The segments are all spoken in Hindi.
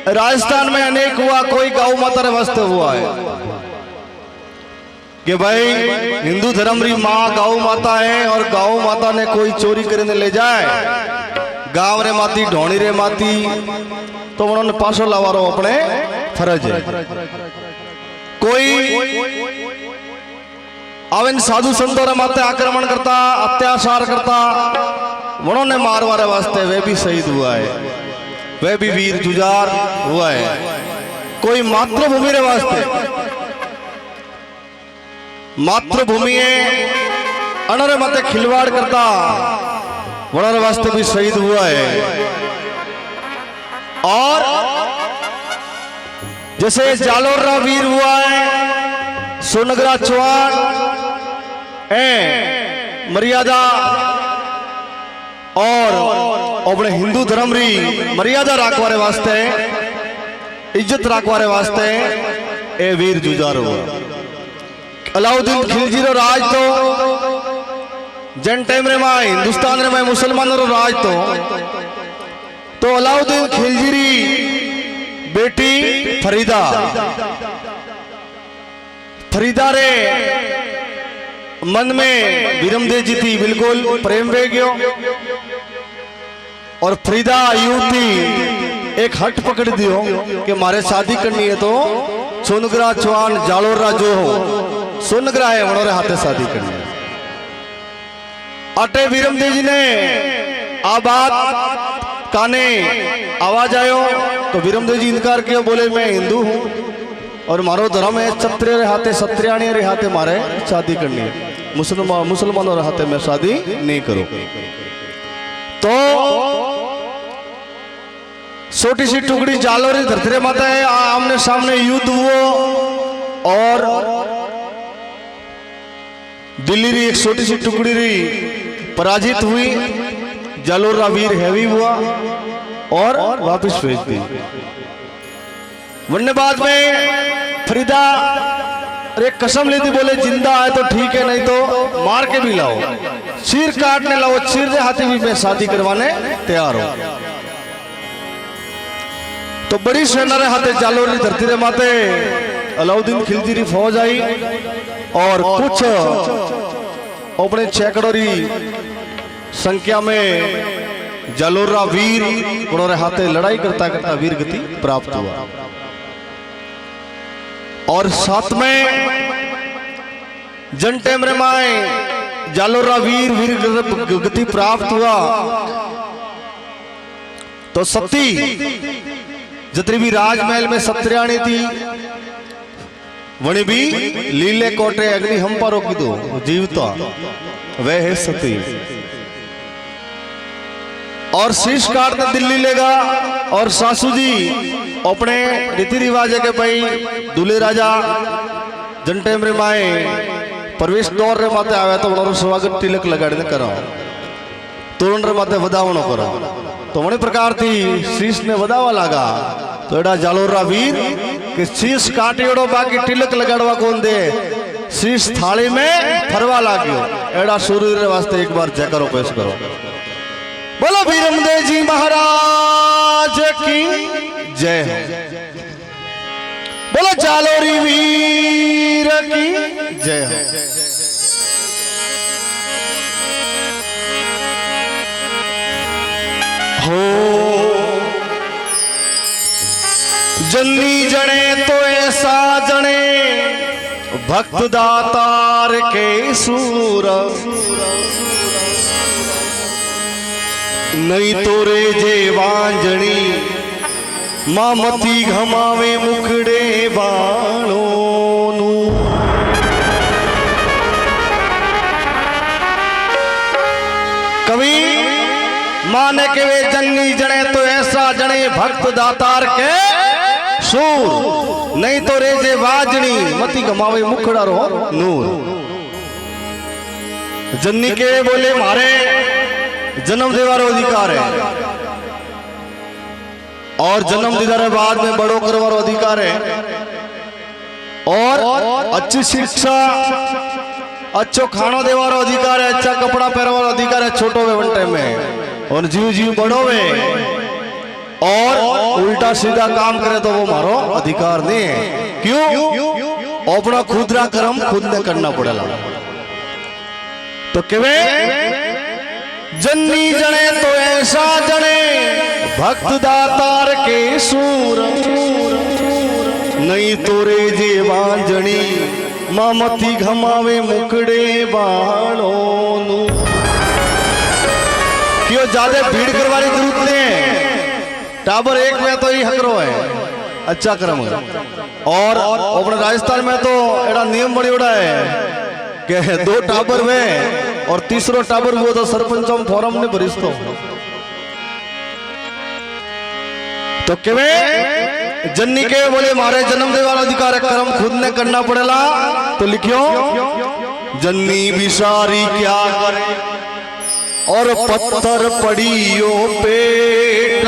राजस्थान में अनेक हुआ, कोई गौ माता रे वास्ते हुआ है कि भाई हिंदू धर्म री माँ गौ माता है और गौ माता ने कोई चोरी करने ले जाए गांव रे माती ढोणी रे माती तो उन्होंने पासो लावारो अपने फर्ज है। कोई अवन साधु संतों रे माते आक्रमण करता, अत्याचार करता, उन्होंने मारवारे वास्ते वे भी शहीद हुआ है, वे भी वीर जुझार हुआ है। कोई मातृभूमि रे वास्ते, मातृभूमि अनरे माते खिलवाड़ करता, उन्होंने वास्ते भी शहीद हुआ है। और जैसे जालोरा वीर हुआ है, सोनगरा चौहान मर्यादा और अपने हिंदू धर्म री मर्यादा राखवारे वास्ते, इज्जत राखवारे वास्ते ए वीर जुझार हुआ। अलाउद्दीन खिलजी रो राज तो जन टाइम रे मां हिंदुस्तान रे मां मुसलमानों रो राज तो अलाउद्दीन खिलजी री बेटी फरीदा रे मन में वीरमदेव जी थी बिल्कुल प्रेम वे गयो और फरीदा युवती एक हट पकड़ दियो कि मारे शादी करनी है तो सोनगरा चौहान जालोरा जो हो सोनगरा है उन्होंने हाथे शादी करनी है। अटे वीरमदेव जी ने आबाद काने आवाज आयो तो वीरमदेव जी इनकार किया, बोले मैं हिंदू हूं और मारो धर्म है क्षत्रिय रे हाथे क्षत्रियाणी रे हाथे मारे शादी करनी है, मुसलमानों रे हाथे में शादी नहीं करो। तो छोटी सी टुकड़ी जालोरी धरती माता है, आमने सामने युद्ध हुआ और दिल्ली री एक छोटी सी टुकड़ी री पराजित हुई, जालोरा वीर हैवी हुआ और वापस भेज दी। वरने बाद में फरीदा अरे कसम लेती, बोले जिंदा है तो ठीक है नहीं तो मार के भी लाओ, सिर काटने लाओ, सिर से हाथी भी मैं शादी करवाने तैयार हो। तो बड़ी सेना रे हाथे जालोरी धरती रे माते अलाउद्दीन खिलजी री फौज आई और कुछ अपने सैकड़ों री संख्या में जालोरा वीर उन्होंने हाथे लड़ाई करता करता वीर गति प्राप्त हुआ। और साथ में जन टेम रे माए जालोरा वीर गति प्राप्त हुआ तो सती जितनी भी राजमहल में सत्रियाणी थी वणी भी लीले कोटे अग्नि हम पारो की दो जीवता वह है सती। और शीश काटने दिल्ली लेगा और सासू जी अपने रीति रिवाज है कि भाई दूल्हे राजा जन टाइम रे माए प्रवेश द्वार रे माते आवे तो उन्होंने स्वागत तिलक लगाने करो, तोरण रे माते वधावनो करो। तो वणी प्रकार थी शीश ने वधावा लागा तो एडा जालोरा वीर कि शीश काटियोड़ो बाकी तिलक लगाड़वा कौन दे, शीश थाली में फरवा लाग्यो। एडा सूर्य रे वास्ते एक बार जयकारो पेश करो। बोलो वीरमदेव जी महाराज की जय हो, बोलो जालोरी वीर की जय हो। जन्नी जने तो ऐसा जने भक्त दातार के सूर, नहीं तो रे जे वांजणी मामती घमावे मुखड़े बाणो नू। कवि माने के वे जन्नी जने तो ऐसा जने भक्त दातार के सूर, नहीं तो रे जे वाजनी मती घमावे मुखड़ा रो नूर। जन्नी के बोले मारे जन्म देवारो अधिकार है और जन्म दीदारे बाद में बड़ो करवारो अधिकार है और अच्छी शिक्षा अच्छो खानो देवारो अधिकार है, अच्छा कपड़ा पहनवारो अधिकार है छोटो वे वन टाइम में और जीव जीव बड़ो वे और उल्टा सीधा काम करे तो वो मारो अधिकार नहीं है। क्यों? अपना खुदरा कर्म खुद ने करना पड़ेगा। तो केवे जन्नी जने तो ऐसा जने भक्त दातार के सूर नहीं तोरे जेवा जनी मामती घमावे मुकड़े बालों क्यों ज्यादा भीड़ करवाने की जरूरत नहीं है। टाबर एक में तो ही हकरो है अच्छा क्रम है। और अपने राजस्थान में तो एड़ा नियम बड़ी बड़ा है कि 2 टाबर में और तीसरो टाबर वो तो सरपंच फोरम ने भरिस्तो तो केवे जन्नी के बोले मारे जन्म दे वाला अधिकार कर्म खुद ने करना पड़ेगा। तो लिखियो जन्नी बिसारी क्या करे और पत्थर पड़ियो पेट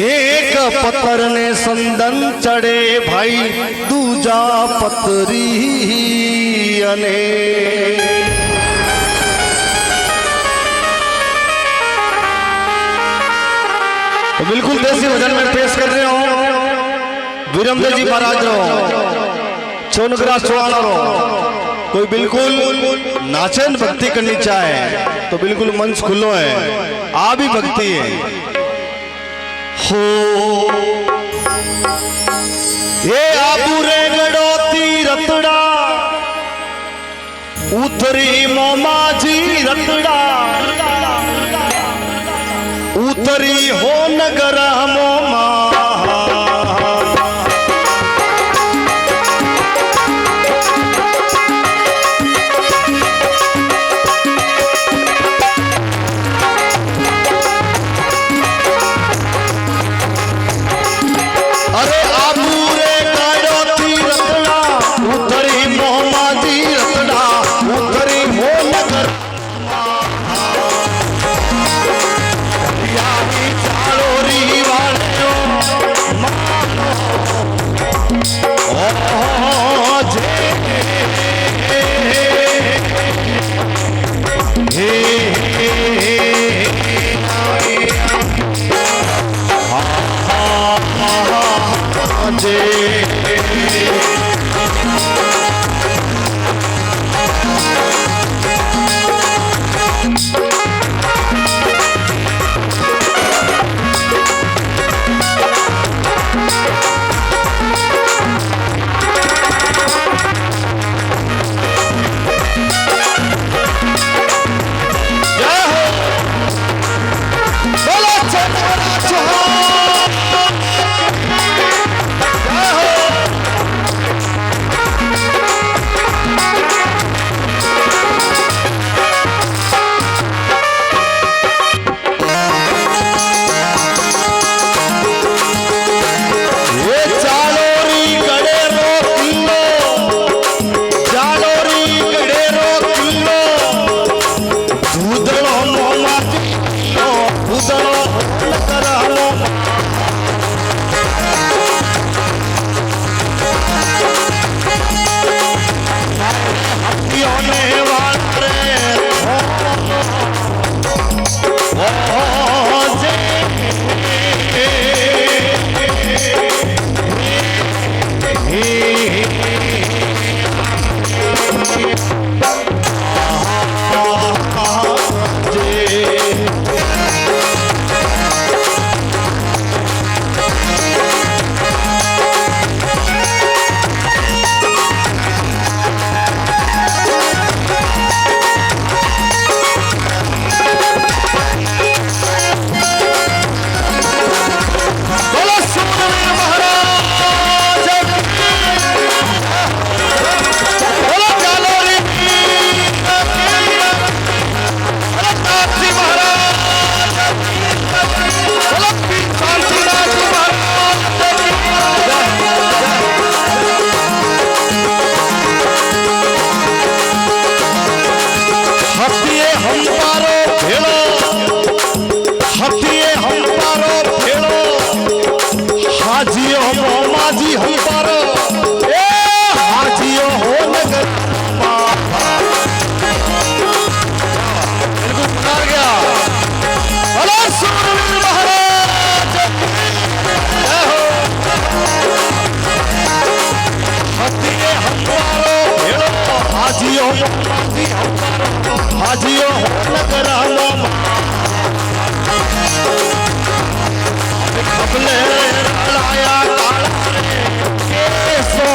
एक पत्थर ने संदन चढ़े भाई दूजा पत्थरी अने तो बिल्कुल देसी भजन में पेश कर रहे हो वीरमदेव जी महाराज रो सोनग्रा चौहान रो कोई बिल्कुल नाचन भक्ति करनी चाहे तो बिल्कुल मंच खुलो है आ भी भक्ति है हो ये आबूरे गड़ोती रतड़ा उतरी मोमा जी रतड़ा उतरी हो नगर मोमा हाजियो हाजियो नगरामो कबले लाया काला केसो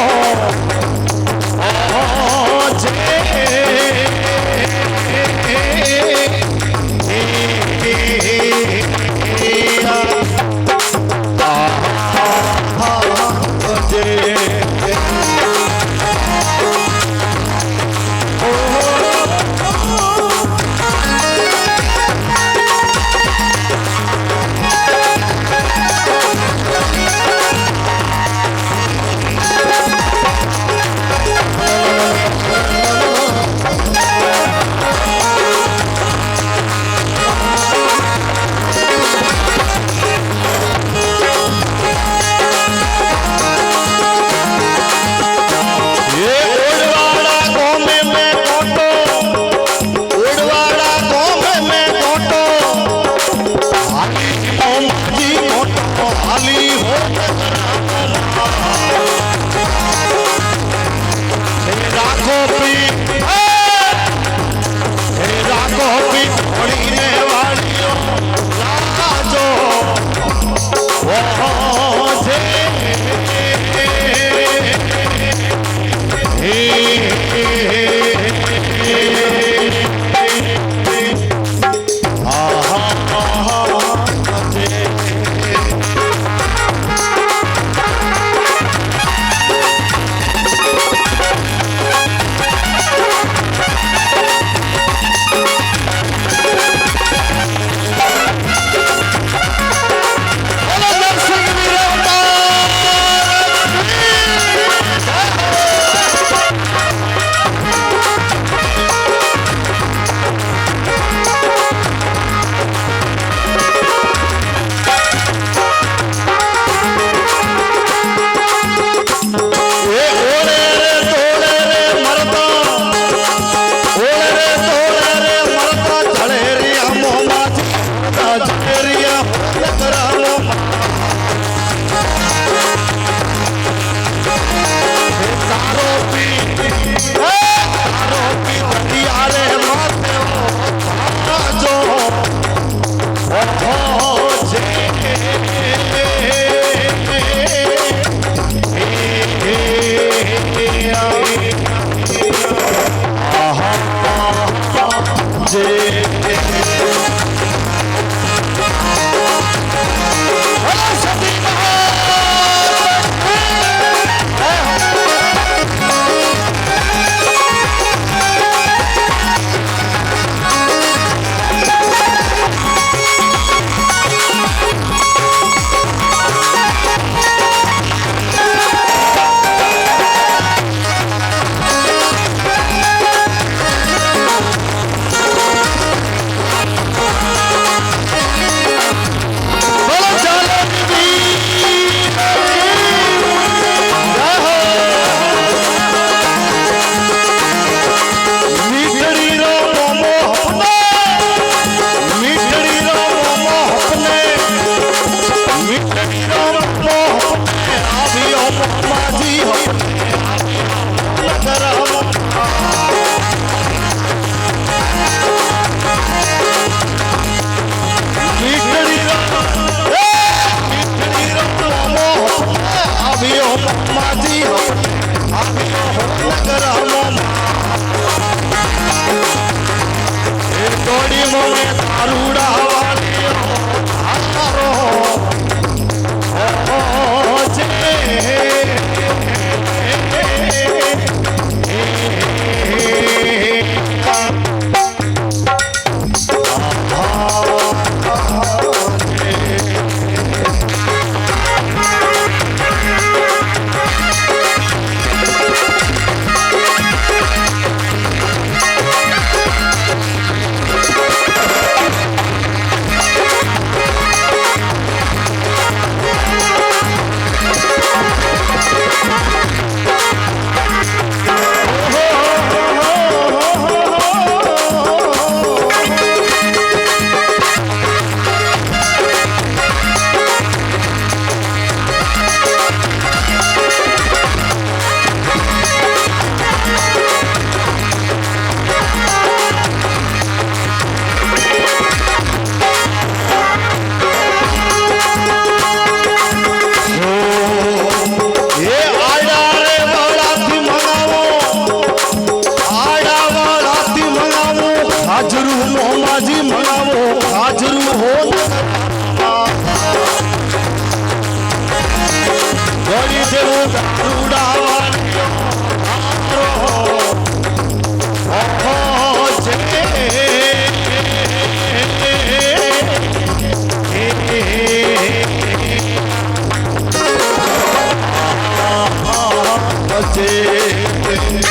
वाजे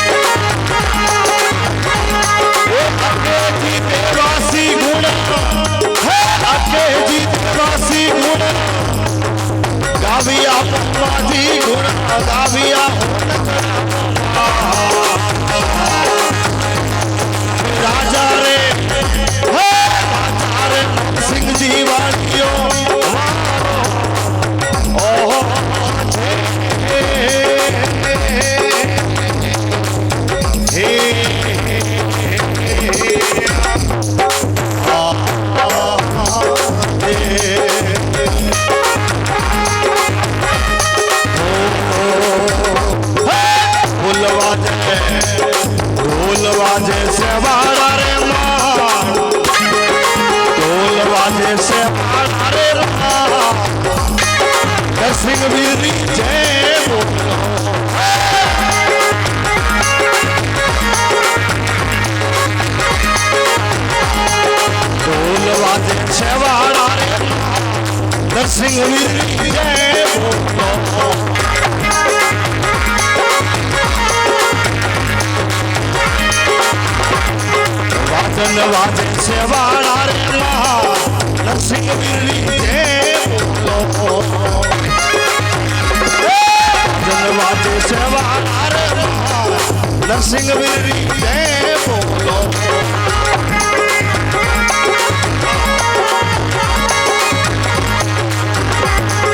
अके जी देवासी गुण है अके जी देवासी गुण गाविया पवाजी गुण गाविया राजा रे सिंह जी वालियो ओहो ढोल वाजे से बाड़ा रे मां ढोल वाजे से बाड़ा रे मां सिंह वीरी जय बोलो ढोल वाजे से बाड़ा रे मां सिंह वीरी जय बोलो वाजन वाजे से वाड़ा रे नरसिंह वीरी जय बोलो वाजन वाजे से वाड़ा रे नरसिंह वीरी जय बोलो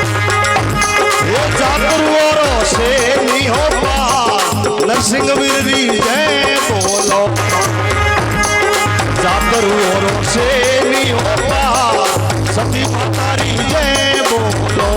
ये जागरूरो से नहीं हो पा नरसिंह वीरी जय बोलो जागरूरो से नहीं होता सती मातारी जय बोलो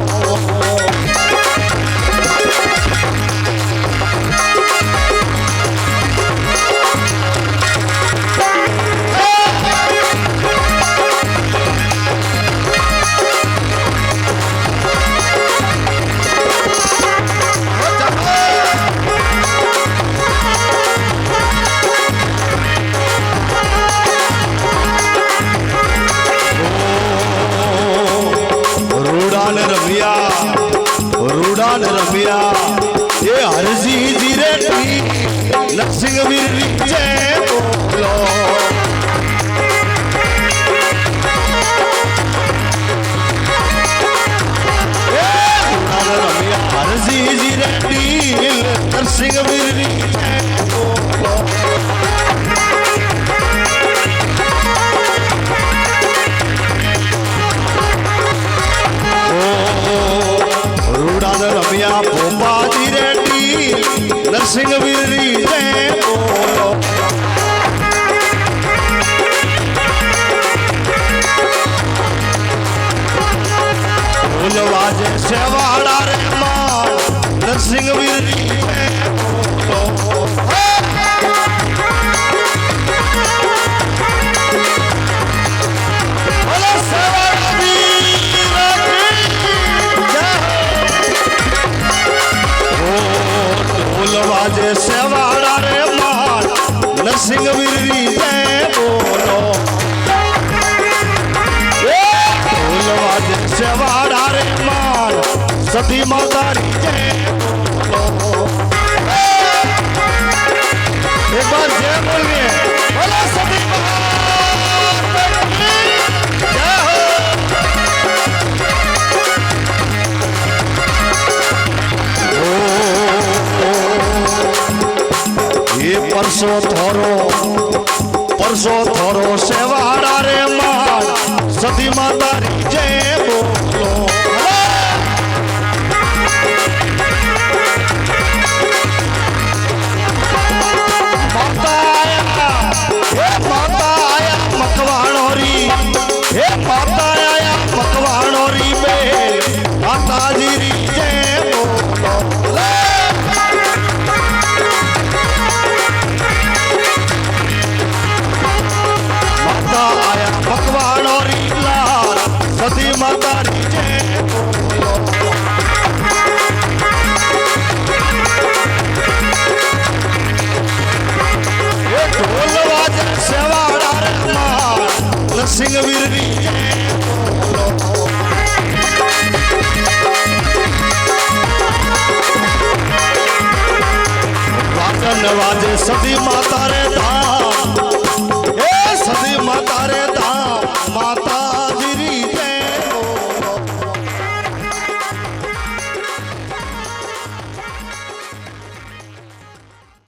रूडान रमिया ये हरजी जी रेटी नरसिंह वीरी जय बोलो रूडान रमिया हरजी जी रेटी नरसिंह वीरी जय बोलो रूडान रमिया भोपा जी रेड्डी नरसिंह वीरी जय बोलो ढोल वाजे से वाड़ा रे मां नरसिंह वीरी जय बोलो ढोल वाजे से वाड़ा रे मां नरसिंह वीरी जय बोलो ढोल वाजे से वाड़ा रे मां सती मातारी जय बोलो एक बार जय बोलिए बोलो सती जय हो ये परसों थोरो से वाड़ा रे मां सती मातारी जय बोलो माता आया मकवाणोरी हे माता आया मकवाणोरी में माता जी जय बोलो माता नवाजे सती माता रे धाम